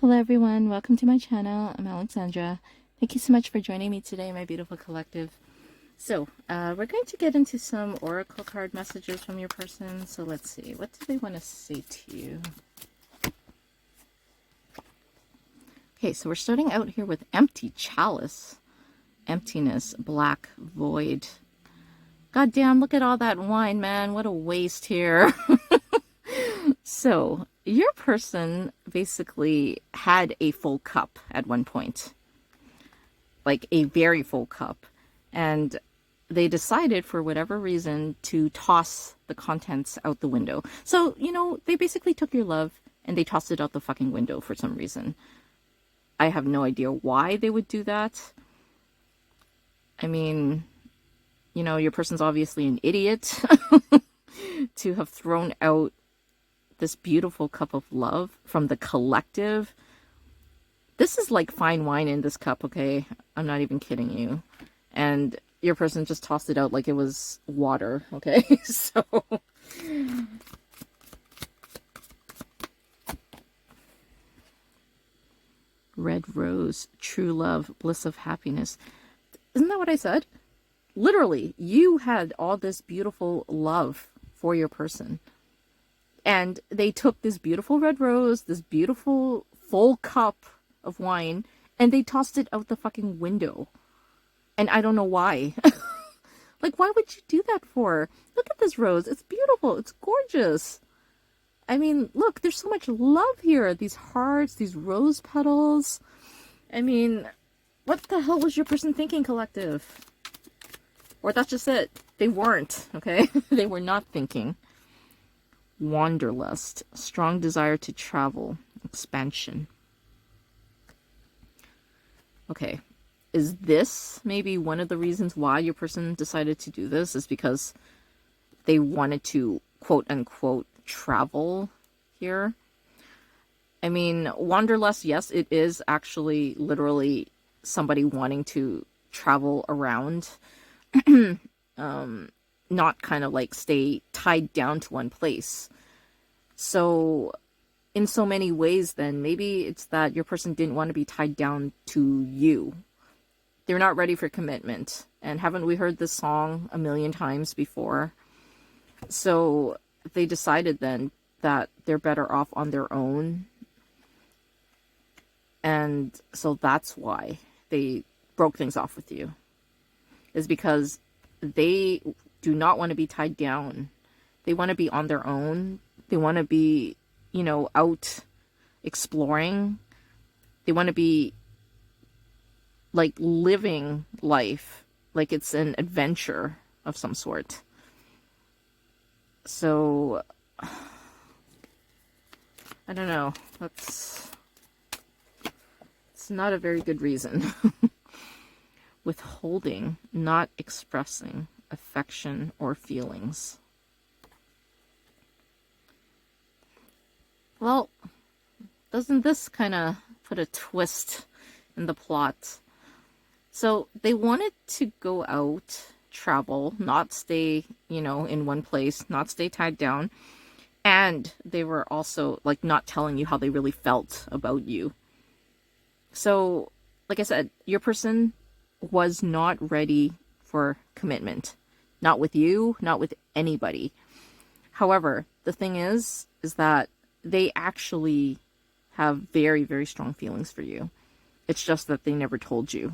Hello everyone, welcome to my channel. I'm Alexandra. Thank you so much for joining me today, my beautiful collective. So, we're going to get into some oracle card messages from your person. So let's see, what do they want to say to you? Okay, so we're starting out here with empty chalice. Emptiness, black void. God damn, look at all that wine, man. What a waste here. So, your person basically had a full cup at one point, like a very full cup, and they decided for whatever reason to toss the contents out the window. So, they basically took your love and they tossed it out the fucking window for some reason. I have no idea why they would do that. I mean, your person's obviously an idiot to have thrown out this beautiful cup of love from the collective. This is like fine wine in this cup, okay? I'm not even kidding you. And your person just tossed it out like it was water, okay? So red rose, true love, bliss of happiness. Isn't that what I said? Literally, you had all this beautiful love for your person. And they took this beautiful red rose, this beautiful full cup of wine, and they tossed it out the fucking window. And I don't know why. Like, why would you do that for? Look at this rose. It's beautiful. It's gorgeous. I mean, look, there's so much love here. These hearts, these rose petals. I mean, what the hell was your person thinking, collective? Or that's just it. They weren't, okay? They were not thinking. Wanderlust, strong desire to travel, expansion. Okay, is this maybe one of the reasons why your person decided to do this? Is because they wanted to, quote unquote, travel here? I mean, wanderlust, yes, it is actually literally somebody wanting to travel around. Not kind of like stay tied down to one place. So in so many ways, then maybe it's that your person didn't want to be tied down to you. They're not ready for commitment. And haven't we heard this song a million times before? So they decided then that they're better off on their own. And so that's why they broke things off with you. Is because they do not want to be tied down. They want to be on their own. They want to be, out exploring. They want to be like living life like it's an adventure of some sort. So I don't know. It's not a very good reason. Withholding, not expressing affection or feelings. Well, doesn't this kind of put a twist in the plot? So they wanted to go out, travel, not stay, in one place, not stay tied down. And they were also like not telling you how they really felt about you. So, like I said, your person was not ready for commitment. Not with you, not with anybody. However, the thing is that they actually have very, very strong feelings for you. It's just that they never told you.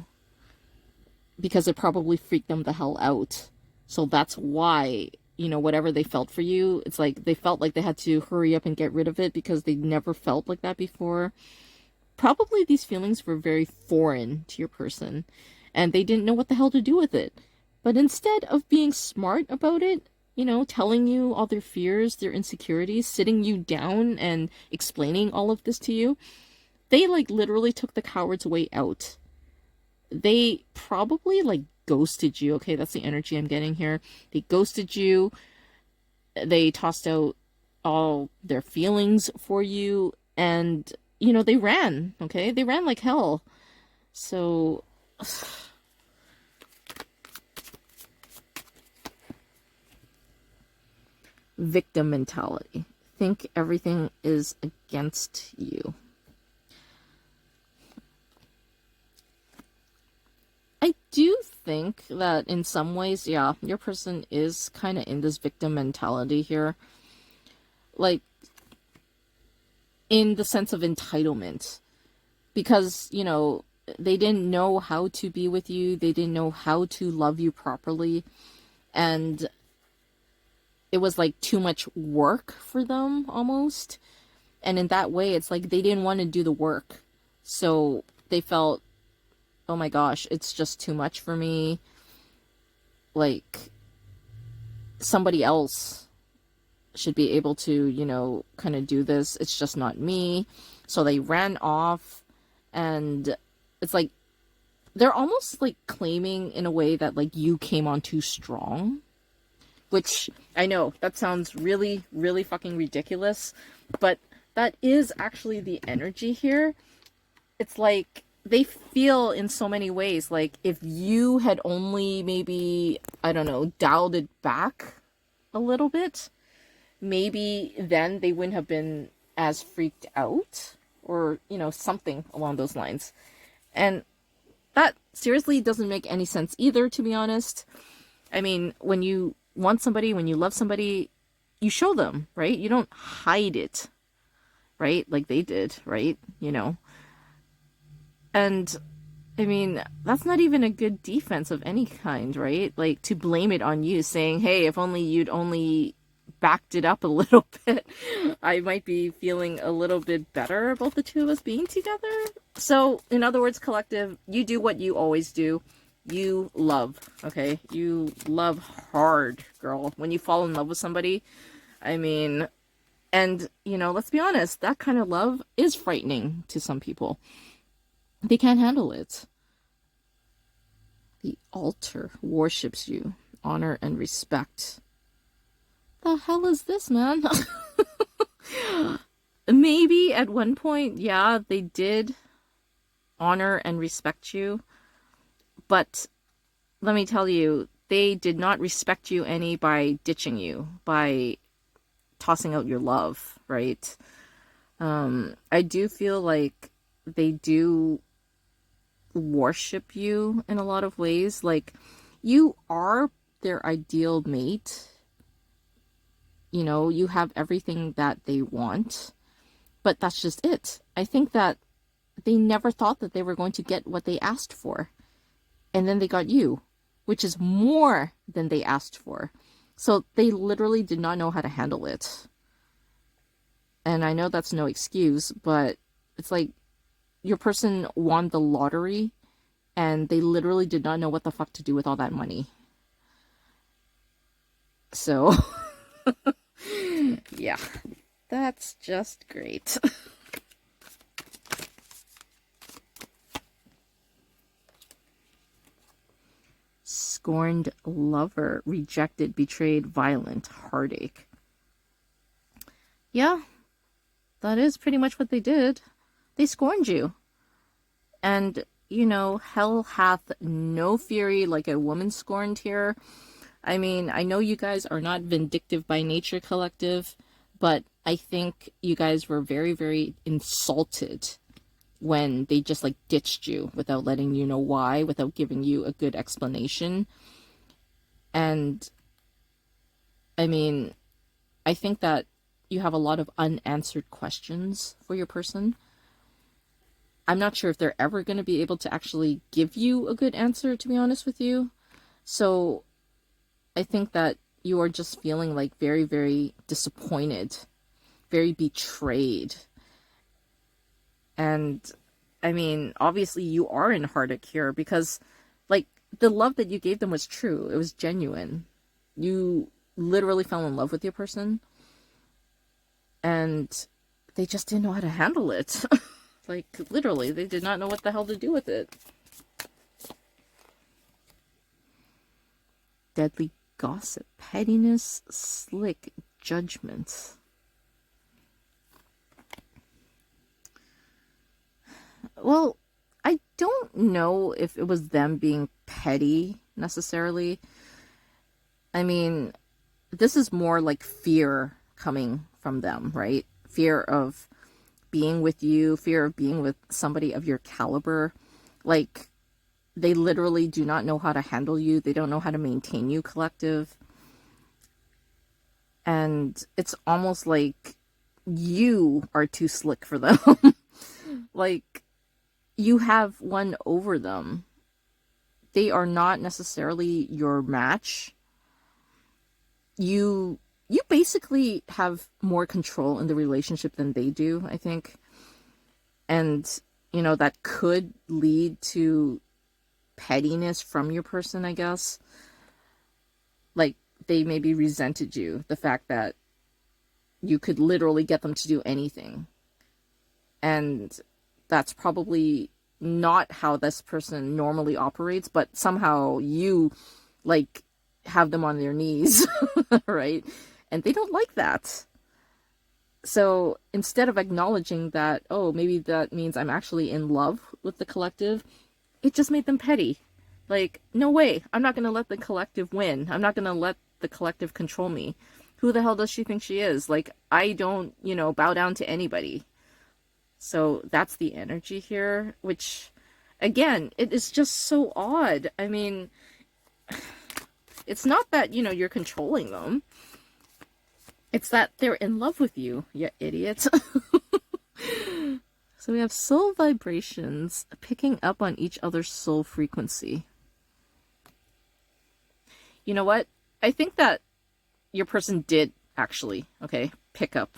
Because it probably freaked them the hell out. So that's why, whatever they felt for you, it's like they felt like they had to hurry up and get rid of it because they never felt like that before. Probably these feelings were very foreign to your person. And they didn't know what the hell to do with it. But instead of being smart about it, telling you all their fears, their insecurities, sitting you down and explaining all of this to you, they like literally took the coward's way out. They probably like ghosted you. Okay, that's the energy I'm getting here. They ghosted you. They tossed out all their feelings for you. And, they ran. Okay, they ran like hell. So victim mentality. Think everything is against you. do think that in some ways, yeah, your person is kind of in this victim mentality here. Like, in the sense of entitlement. Because, they didn't know how to be with you, they didn't know how to love you properly, and it was like too much work for them almost. And in that way, it's like they didn't want to do the work. So they felt, oh my gosh, it's just too much for me. Like, somebody else should be able to, kind of do this. It's just not me. So they ran off, and it's like they're almost like claiming in a way that like you came on too strong, which I know that sounds really, really fucking ridiculous, but that is actually the energy here. It's like they feel in so many ways like if you had only maybe, I don't know, dialed it back a little bit, maybe then they wouldn't have been as freaked out, or, something along those lines. And that seriously doesn't make any sense either, to be honest. I mean, when you want somebody, when you love somebody, you show them, right? You don't hide it, right? Like they did, right? And I mean, that's not even a good defense of any kind, right? Like to blame it on you, saying, hey, if only you'd only backed it up a little bit, I might be feeling a little bit better about the two of us being together. So, in other words, collective, you do what you always do. You love, okay? You love hard, girl. When you fall in love with somebody, I mean, and, let's be honest, that kind of love is frightening to some people. They can't handle it. The altar worships you, honor and respect. The hell is this, man? Maybe at one point, yeah, they did honor and respect you, but let me tell you, they did not respect you any by ditching you, by tossing out your love, right? I do feel like they do worship you in a lot of ways. Like, you are their ideal mate. You have everything that they want, but that's just it. I think that they never thought that they were going to get what they asked for. And then they got you, which is more than they asked for. So they literally did not know how to handle it. And I know that's no excuse, but it's like your person won the lottery and they literally did not know what the fuck to do with all that money. So, yeah, that's just great. Scorned lover, rejected, betrayed, violent, heartache. Yeah, that is pretty much what they did. They scorned you. And, hell hath no fury like a woman scorned here. I mean, I know you guys are not vindictive by nature, collective, but I think you guys were very, very insulted when they just like ditched you without letting you know why, without giving you a good explanation. And I mean, I think that you have a lot of unanswered questions for your person. I'm not sure if they're ever going to be able to actually give you a good answer, to be honest with you. So I think that you are just feeling like very, very disappointed, very betrayed. And I mean, obviously you are in heartache here because like the love that you gave them was true. It was genuine. You literally fell in love with your person and they just didn't know how to handle it. Like literally, they did not know what the hell to do with it. Deadly gossip, pettiness, slick judgment. Well, I don't know if it was them being petty necessarily. I mean, this is more like fear coming from them, right? Fear of being with you, fear of being with somebody of your caliber. Like, They literally do not know how to handle you. They don't know how to maintain you, collective. And it's almost like you are too slick for them. Like, you have one over them. They are not necessarily your match. You basically have more control in the relationship than they do, I think. And, that could lead to pettiness from your person, I guess. Like, they maybe resented you, the fact that you could literally get them to do anything. And that's probably not how this person normally operates, but somehow you, like, have them on their knees, right? And they don't like that. So instead of acknowledging that, oh, maybe that means I'm actually in love with the collective, it just made them petty. Like, no way, I'm not going to let the collective win. I'm not going to let the collective control me. Who the hell does she think she is? Like, I don't, bow down to anybody. So that's the energy here, which, again, it is just so odd. I mean, it's not that, you're controlling them. It's that they're in love with you, you idiots. So we have soul vibrations picking up on each other's soul frequency. You know what? I think that your person did actually, pick up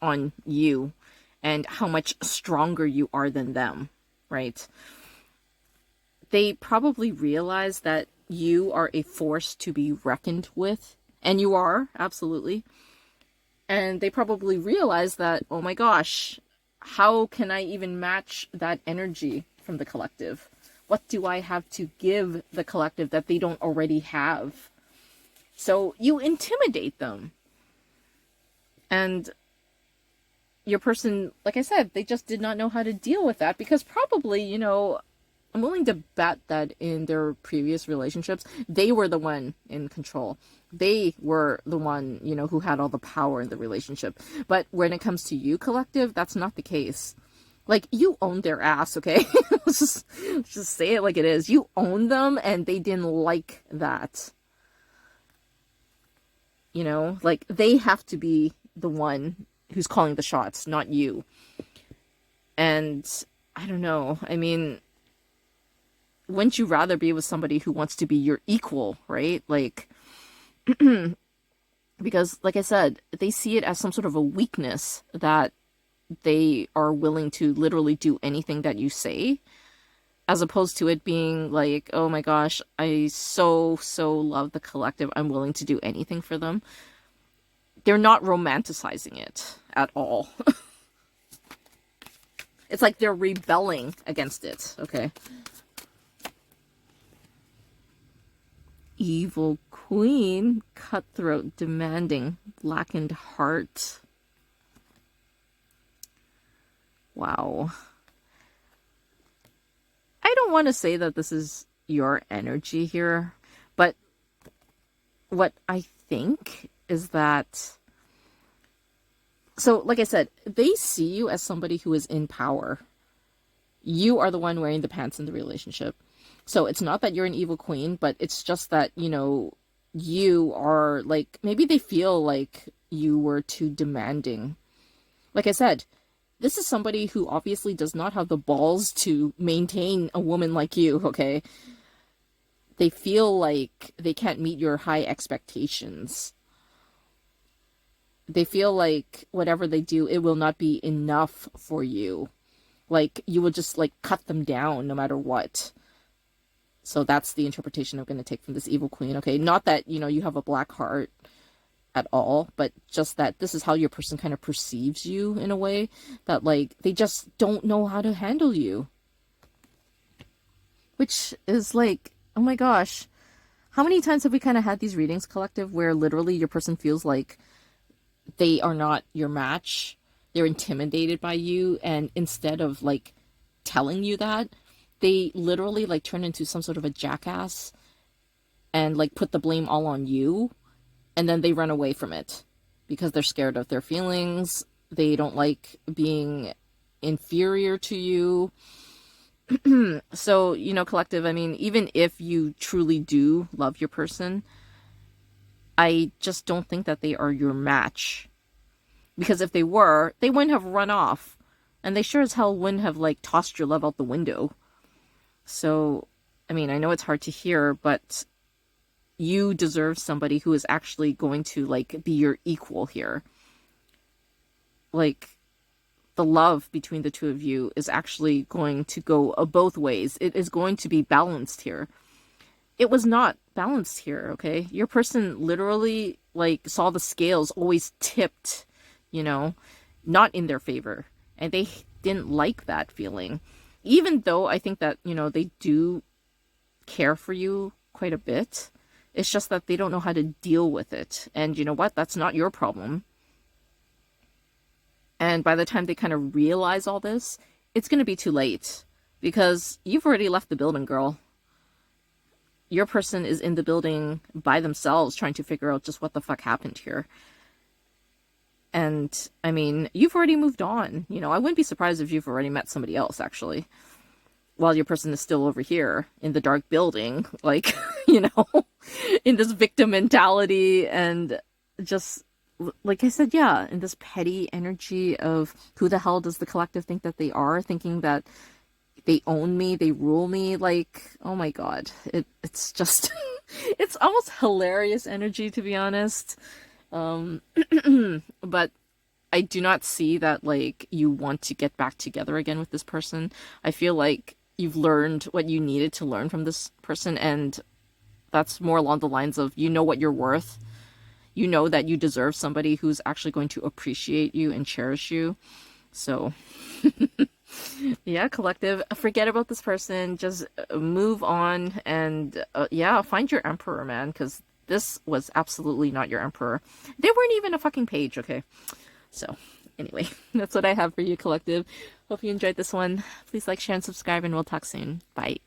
on you and how much stronger you are than them, right? They probably realize that you are a force to be reckoned with. And you are, absolutely. And they probably realize that, oh my gosh, how can I even match that energy from the collective? What do I have to give the collective that they don't already have? So you intimidate them. And your person, like I said, they just did not know how to deal with that because probably, I'm willing to bet that in their previous relationships, they were the one in control. They were the one, who had all the power in the relationship. But when it comes to you, collective, that's not the case. Like, you own their ass, okay? let's just say it like it is. You own them, and they didn't like that. Like, they have to be the one who's calling the shots, not you. And I don't know. I mean, wouldn't you rather be with somebody who wants to be your equal, right? Like, because, like I said, they see it as some sort of a weakness that they are willing to literally do anything that you say, as opposed to it being like, oh my gosh, I so love the collective. I'm willing to do anything for them. They're not romanticizing it at all. It's like they're rebelling against it, okay? Evil queen, cutthroat, demanding, blackened heart. Wow. I don't want to say that this is your energy here, but what I think is that, so like I said, they see you as somebody who is in power. You are the one wearing the pants in the relationship. So it's not that you're an evil queen, but it's just that, you are like, maybe they feel like you were too demanding. Like I said, this is somebody who obviously does not have the balls to maintain a woman like you, okay? They feel like they can't meet your high expectations. They feel like whatever they do, it will not be enough for you. Like, you will just, like, cut them down no matter what. So that's the interpretation I'm going to take from this evil queen, okay? Not that, you have a black heart at all, but just that this is how your person kind of perceives you in a way that, like, they just don't know how to handle you. Which is like, oh my gosh, how many times have we kind of had these readings, collective, where literally your person feels like they are not your match, they're intimidated by you, and instead of, like, telling you that, they literally, like, turn into some sort of a jackass and, like, put the blame all on you, and then they run away from it because they're scared of their feelings. They don't like being inferior to you. So, collective, I mean, even if you truly do love your person, I just don't think that they are your match. Because if they were, they wouldn't have run off. And they sure as hell wouldn't have, like, tossed your love out the window. So, I mean, I know it's hard to hear, but you deserve somebody who is actually going to, like, be your equal here. Like, the love between the two of you is actually going to go both ways. It is going to be balanced here. It was not balanced here, okay? Your person literally, like, saw the scales always tipped, not in their favor. And they didn't like that feeling. Even though I think that, they do care for you quite a bit. It's just that they don't know how to deal with it. And you know what? That's not your problem. And by the time they kind of realize all this, it's going to be too late. Because you've already left the building, girl. Your person is in the building by themselves trying to figure out just what the fuck happened here. And, I mean, you've already moved on. I wouldn't be surprised if you've already met somebody else, actually. While your person is still over here in the dark building, like, in this victim mentality and just, like I said, yeah, in this petty energy of who the hell does the collective think that they are, thinking that they own me, they rule me, like, oh my god. It's just, it's almost hilarious energy, to be honest. But I do not see that, like, you want to get back together again with this person. I feel like you've learned what you needed to learn from this person, and that's more along the lines of, you know what you're worth. You know that you deserve somebody who's actually going to appreciate you and cherish you. So, yeah, collective, forget about this person. Just move on and, yeah, find your emperor, man, because this was absolutely not your emperor. They weren't even a fucking page, okay? So, anyway, that's what I have for you, collective. Hope you enjoyed this one. Please like, share, and subscribe, and we'll talk soon. Bye.